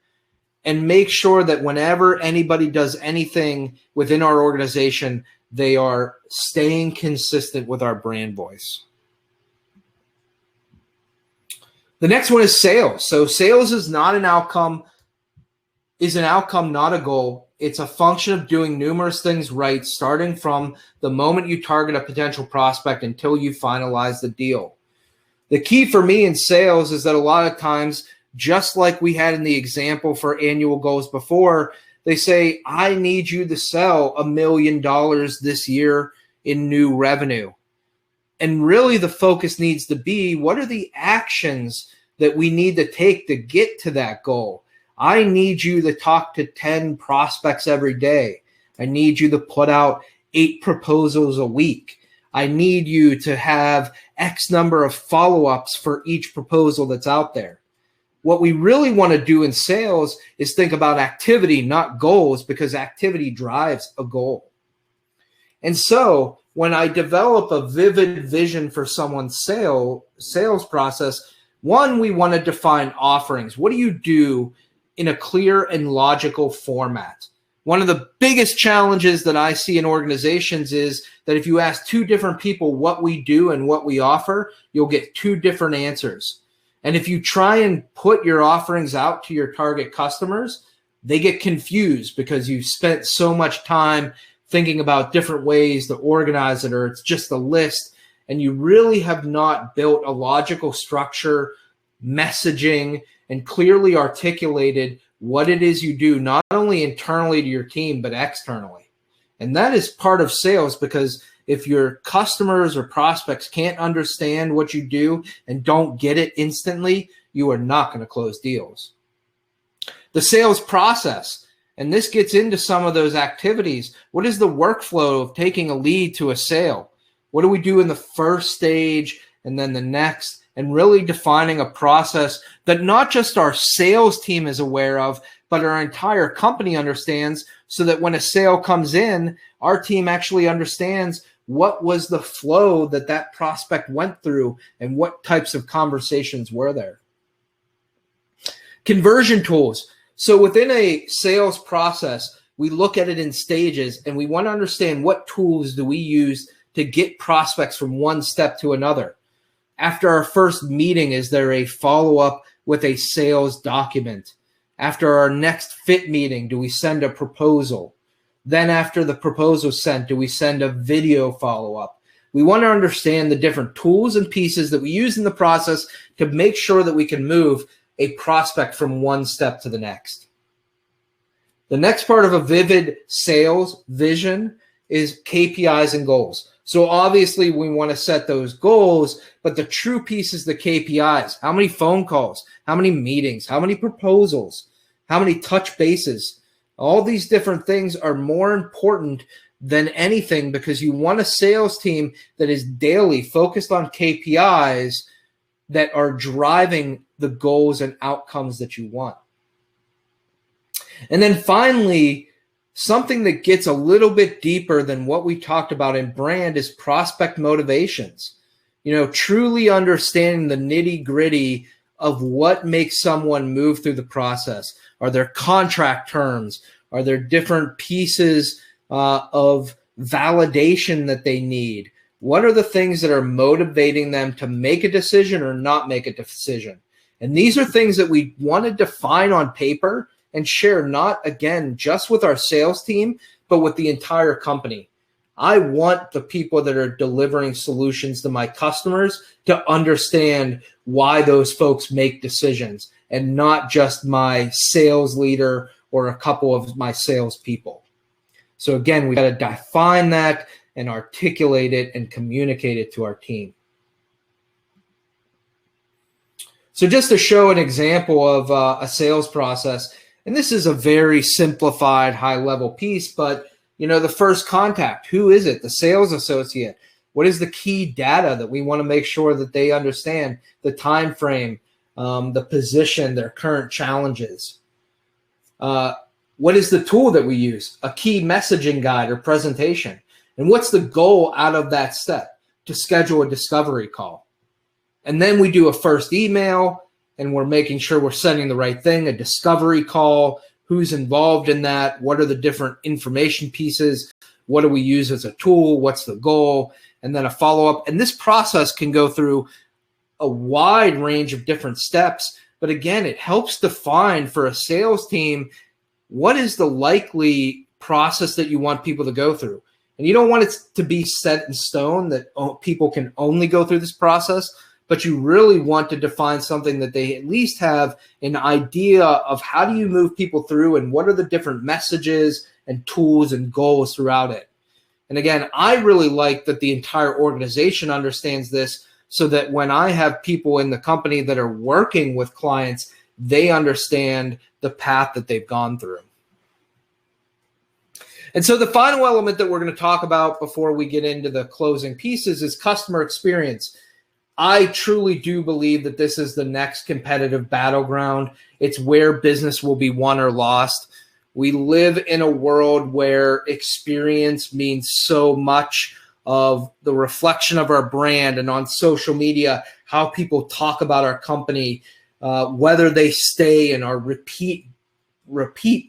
S1: and make sure that whenever anybody does anything within our organization, they are staying consistent with our brand voice. The next one is sales. So sales is not an outcome, not a goal. It's a function of doing numerous things right, starting from the moment you target a potential prospect until you finalize the deal. The key for me in sales is that a lot of times, just like we had in the example for annual goals before, they say, I need you to sell $1 million this year in new revenue. And really the focus needs to be, what are the actions that we need to take to get to that goal? I need you to talk to 10 prospects every day. I need you to put out 8 proposals a week. I need you to have X number of follow-ups for each proposal that's out there. What we really want to do in sales is think about activity, not goals, because activity drives a goal. And so when I develop a vivid vision for someone's sales process, one, we want to define offerings. What do you do in a clear and logical format? One of the biggest challenges that I see in organizations is that if you ask 2 different people what we do and what we offer, you'll get 2 different answers. And if you try and put your offerings out to your target customers, they get confused because you've spent so much time thinking about different ways to organize it, or it's just a list, and you really have not built a logical structure, messaging, and clearly articulated what it is you do, not only internally to your team, but externally. And that is part of sales, because if your customers or prospects can't understand what you do and don't get it instantly, you are not going to close deals. The sales process, and this gets into some of those activities. What is the workflow of taking a lead to a sale? What do we do in the first stage, and then the next, and really defining a process that not just our sales team is aware of, but our entire company understands, so that when a sale comes in, our team actually understands what was the flow that that prospect went through and what types of conversations were there. Conversion tools. So within a sales process, we look at it in stages, and we want to understand what tools do we use to get prospects from one step to another. After our first meeting, is there a follow-up with a sales document? After our next fit meeting, do we send a proposal? Then after the proposal is sent, do we send a video follow-up? We want to understand the different tools and pieces that we use in the process to make sure that we can move a prospect from one step to the next. The next part of a vivid sales vision is KPIs and goals. So obviously we want to set those goals, but the true piece is the KPIs. How many phone calls? How many meetings? How many proposals? How many touch bases? All these different things are more important than anything, because you want a sales team that is daily focused on KPIs that are driving the goals and outcomes that you want. And then finally, something that gets a little bit deeper than what we talked about in brand is prospect motivations. Truly understanding the nitty-gritty of what makes someone move through the process. Are there contract terms? Are there different pieces of validation that they need? What are the things that are motivating them to make a decision or not make a decision? And these are things that we want to define on paper and share, not, again, just with our sales team, but with the entire company. I want the people that are delivering solutions to my customers to understand why those folks make decisions, and not just my sales leader or a couple of my sales people. So again, we got to define that and articulate it and communicate it to our team. So just to show an example of a sales process, and this is a very simplified high-level piece, but the first contact, who is it? The sales associate. What is the key data that we want to make sure that they understand? The time frame, the position, their current challenges. What is the tool that we use? A key messaging guide or presentation. And what's the goal out of that step? To schedule a discovery call. And then we do a first email, and we're making sure we're sending the right thing, a discovery call, who's involved in that, what are the different information pieces, what do we use as a tool, what's the goal, and then a follow-up. And this process can go through a wide range of different steps, but again, it helps define for a sales team what is the likely process that you want people to go through. And you don't want it to be set in stone that people can only go through this process, but you really want to define something that they at least have an idea of how do you move people through and what are the different messages and tools and goals throughout it. And again, I really like that the entire organization understands this, so that when I have people in the company that are working with clients, they understand the path that they've gone through. And so the final element that we're going to talk about before we get into the closing pieces is customer experience. I truly do believe that this is the next competitive battleground. It's where business will be won or lost. We live in a world where experience means so much of the reflection of our brand, and on social media, how people talk about our company, whether they stay and are repeat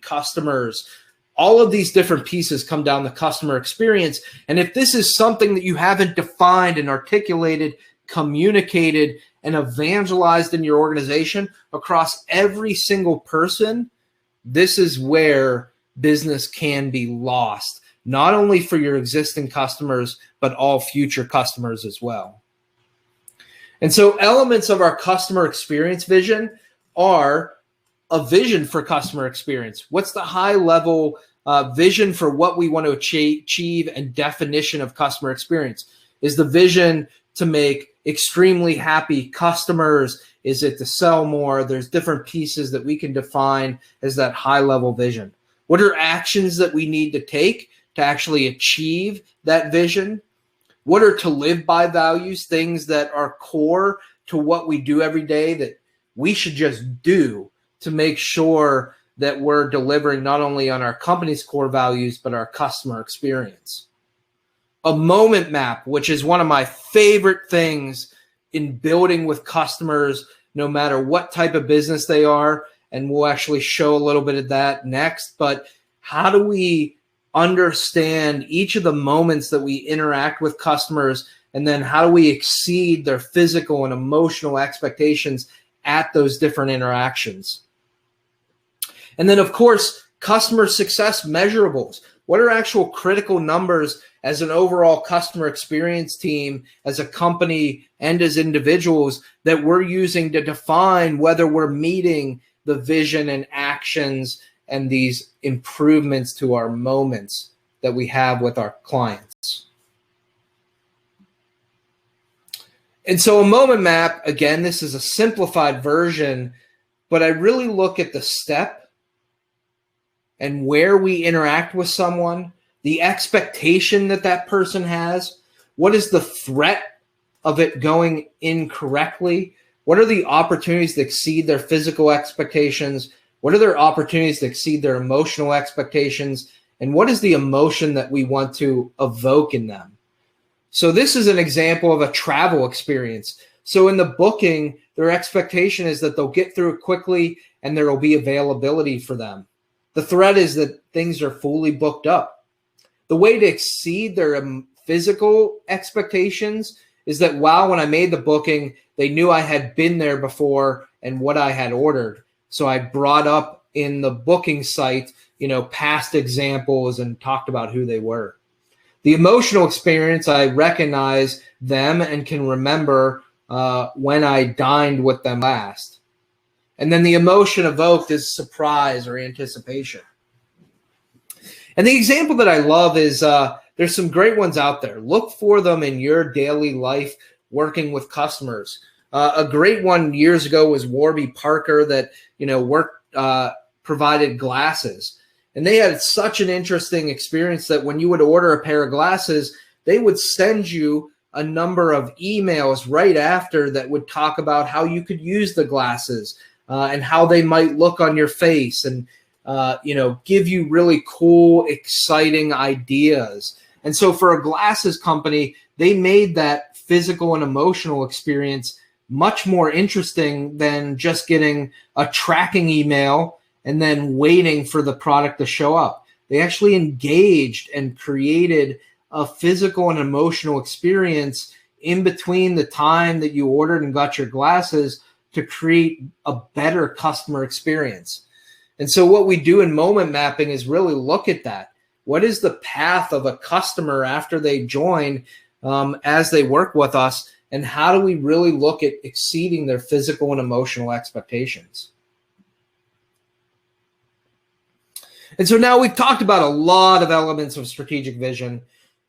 S1: customers. All of these different pieces come down to customer experience. And if this is something that you haven't defined and articulated, communicated, and evangelized in your organization across every single person, this is where business can be lost, not only for your existing customers, but all future customers as well. And so elements of our customer experience vision are a vision for customer experience. What's the high level vision for what we want to achieve and definition of customer experience? Is the vision to make extremely happy customers? Is it to sell more? There's different pieces that we can define as that high level vision. What are actions that we need to take to actually achieve that vision? What are to live by values, things that are core to what we do every day that we should just do to make sure that we're delivering not only on our company's core values, but our customer experience. A moment map, which is one of my favorite things in building with customers, no matter what type of business they are. And we'll actually show a little bit of that next. But how do we understand each of the moments that we interact with customers, and then how do we exceed their physical and emotional expectations at those different interactions? And then, of course, customer success measurables. What are actual critical numbers as an overall customer experience team, as a company, and as individuals that we're using to define whether we're meeting the vision and actions and these improvements to our moments that we have with our clients? And so a moment map, again, this is a simplified version, but I really look at the step and where we interact with someone, the expectation that that person has, what is the threat of it going incorrectly, what are the opportunities that exceed their physical expectations, what are their opportunities to exceed their emotional expectations, and what is the emotion that we want to evoke in them. So this is an example of a travel experience. So in the booking, their expectation is that they'll get through it quickly and there will be availability for them. The threat is that things are fully booked up. The way to exceed their physical expectations is that, wow, when I made the booking, they knew I had been there before and what I had ordered. So I brought up in the booking site, past examples and talked about who they were. The emotional experience, I recognize them and can remember when I dined with them last. And then the emotion evoked is surprise or anticipation. And the example that I love is there's some great ones out there. Look for them in your daily life working with customers. A great one years ago was Warby Parker that, provided glasses. And they had such an interesting experience that when you would order a pair of glasses, they would send you a number of emails right after that would talk about how you could use the glasses and how they might look on your face and, give you really cool, exciting ideas. And so for a glasses company, they made that physical and emotional experience much more interesting than just getting a tracking email and then waiting for the product to show up. They actually engaged and created a physical and emotional experience in between the time that you ordered and got your glasses to create a better customer experience. And so what we do in moment mapping is really look at that. What is the path of a customer after they join as they work with us? And how do we really look at exceeding their physical and emotional expectations? And so now we've talked about a lot of elements of strategic vision.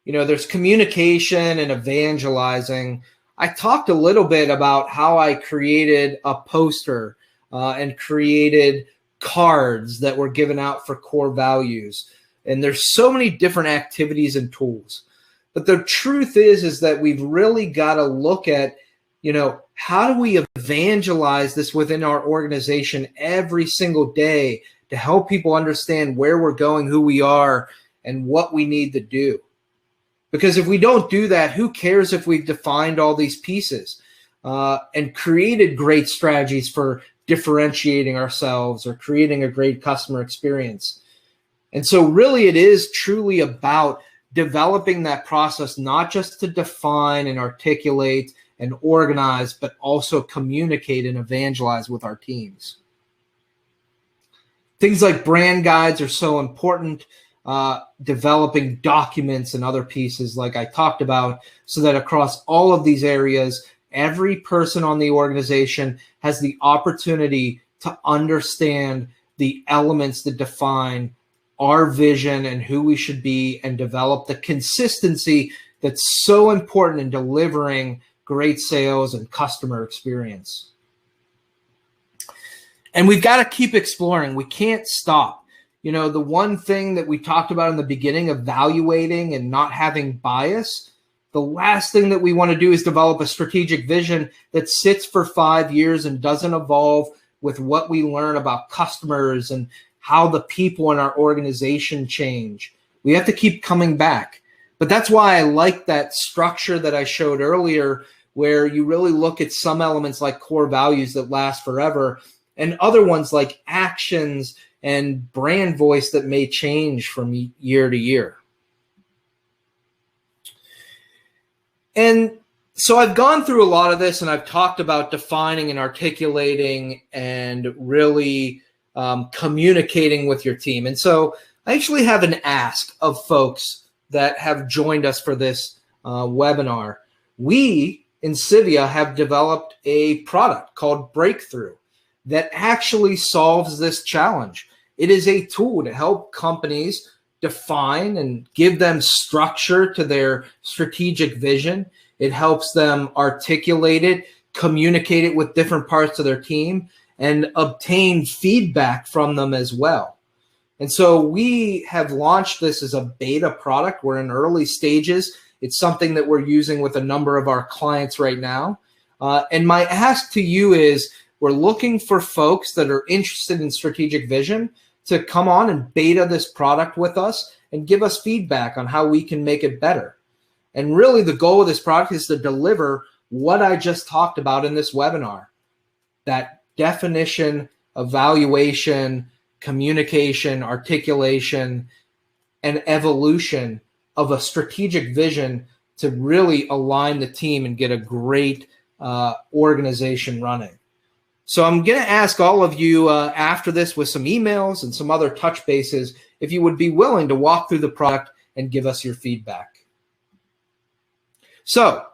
S1: There's communication and evangelizing. I talked a little bit about how I created a poster and created cards that were given out for core values. And there's so many different activities and tools. But the truth is that we've really got to look at, how do we evangelize this within our organization every single day to help people understand where we're going, who we are, and what we need to do. Because if we don't do that, who cares if we've defined all these pieces and created great strategies for differentiating ourselves or creating a great customer experience. And so really it is truly about developing that process, not just to define and articulate and organize, but also communicate and evangelize with our teams. Things like brand guides are so important, developing documents and other pieces like I talked about, so that across all of these areas, every person on the organization has the opportunity to understand the elements that define our vision and who we should be, and develop the consistency that's so important in delivering great sales and customer experience. And we've got to keep exploring. We can't stop. The one thing that we talked about in the beginning, evaluating and not having bias, The last thing that we want to do is develop a strategic vision that sits for 5 years and doesn't evolve with what we learn about customers and how the people in our organization change. We have to keep coming back. But that's why I like that structure that I showed earlier, where you really look at some elements like core values that last forever and other ones like actions and brand voice that may change from year to year. And so I've gone through a lot of this, and I've talked about defining and articulating and really communicating with your team. And so I actually have an ask of folks that have joined us for this webinar. We in Civia have developed a product called Breakthrough that actually solves this challenge. It is a tool to help companies define and give them structure to their strategic vision. It helps them articulate it, communicate it with different parts of their team, and obtain feedback from them as well. And so we have launched this as a beta product. We're in early stages. It's something that we're using with a number of our clients right now. And my ask to you is, we're looking for folks that are interested in strategic vision to come on and beta this product with us and give us feedback on how we can make it better. And really the goal of this product is to deliver what I just talked about in this webinar: that definition, evaluation, communication, articulation, and evolution of a strategic vision to really align the team and get a great organization running. So I'm going to ask all of you after this with some emails and some other touch bases if you would be willing to walk through the product and give us your feedback. So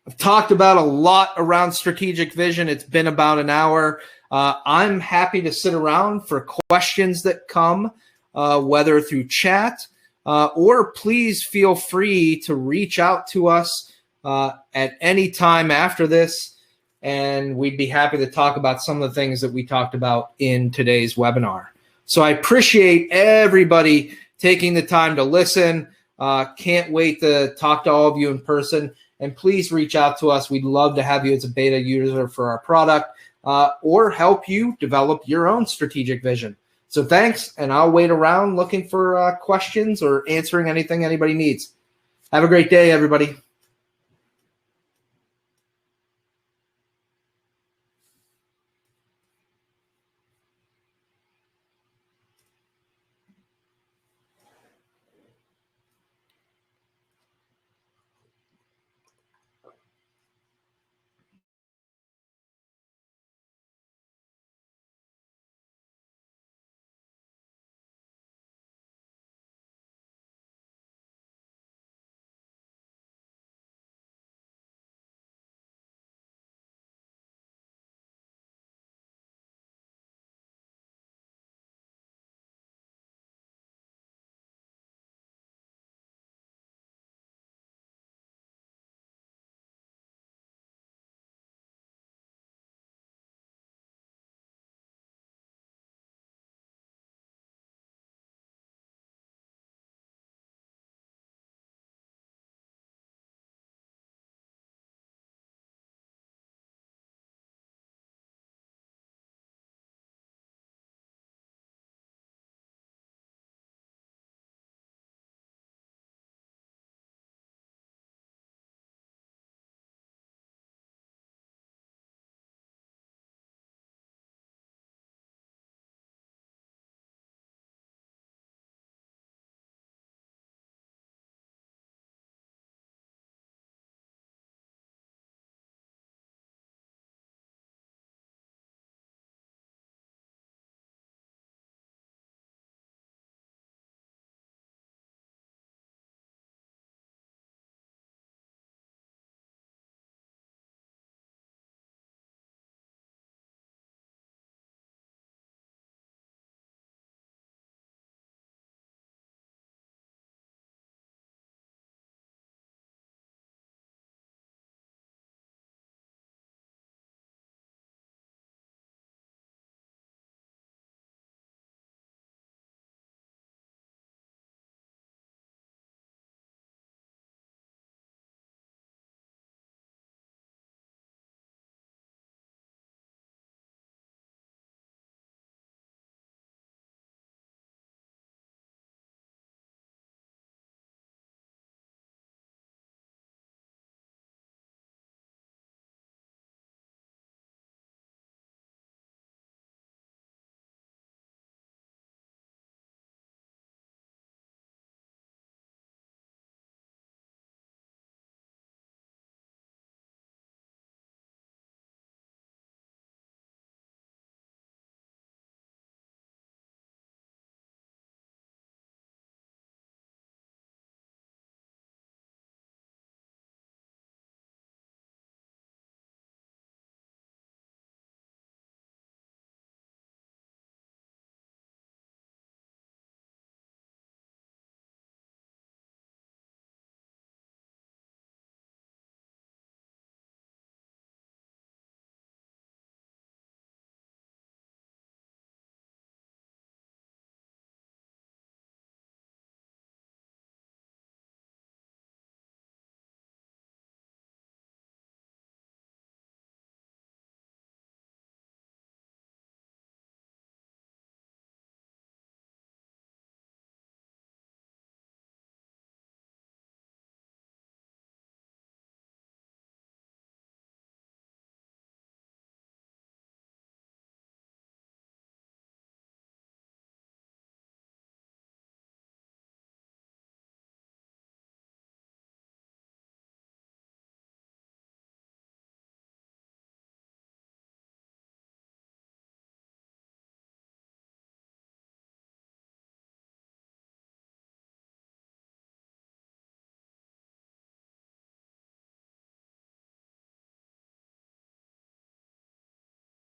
S1: I've talked about a lot around strategic vision. It's been about an hour. I'm happy to sit around for questions that come, whether through chat or please feel free to reach out to us at any time after this, and we'd be happy to talk about some of the things that we talked about in today's webinar. So I appreciate everybody taking the time to listen. Can't wait to talk to all of you in person. And please reach out to us. We'd love to have you as a beta user for our product or help you develop your own strategic vision. So thanks, and I'll wait around looking for questions or answering anything anybody needs. Have a great day, everybody.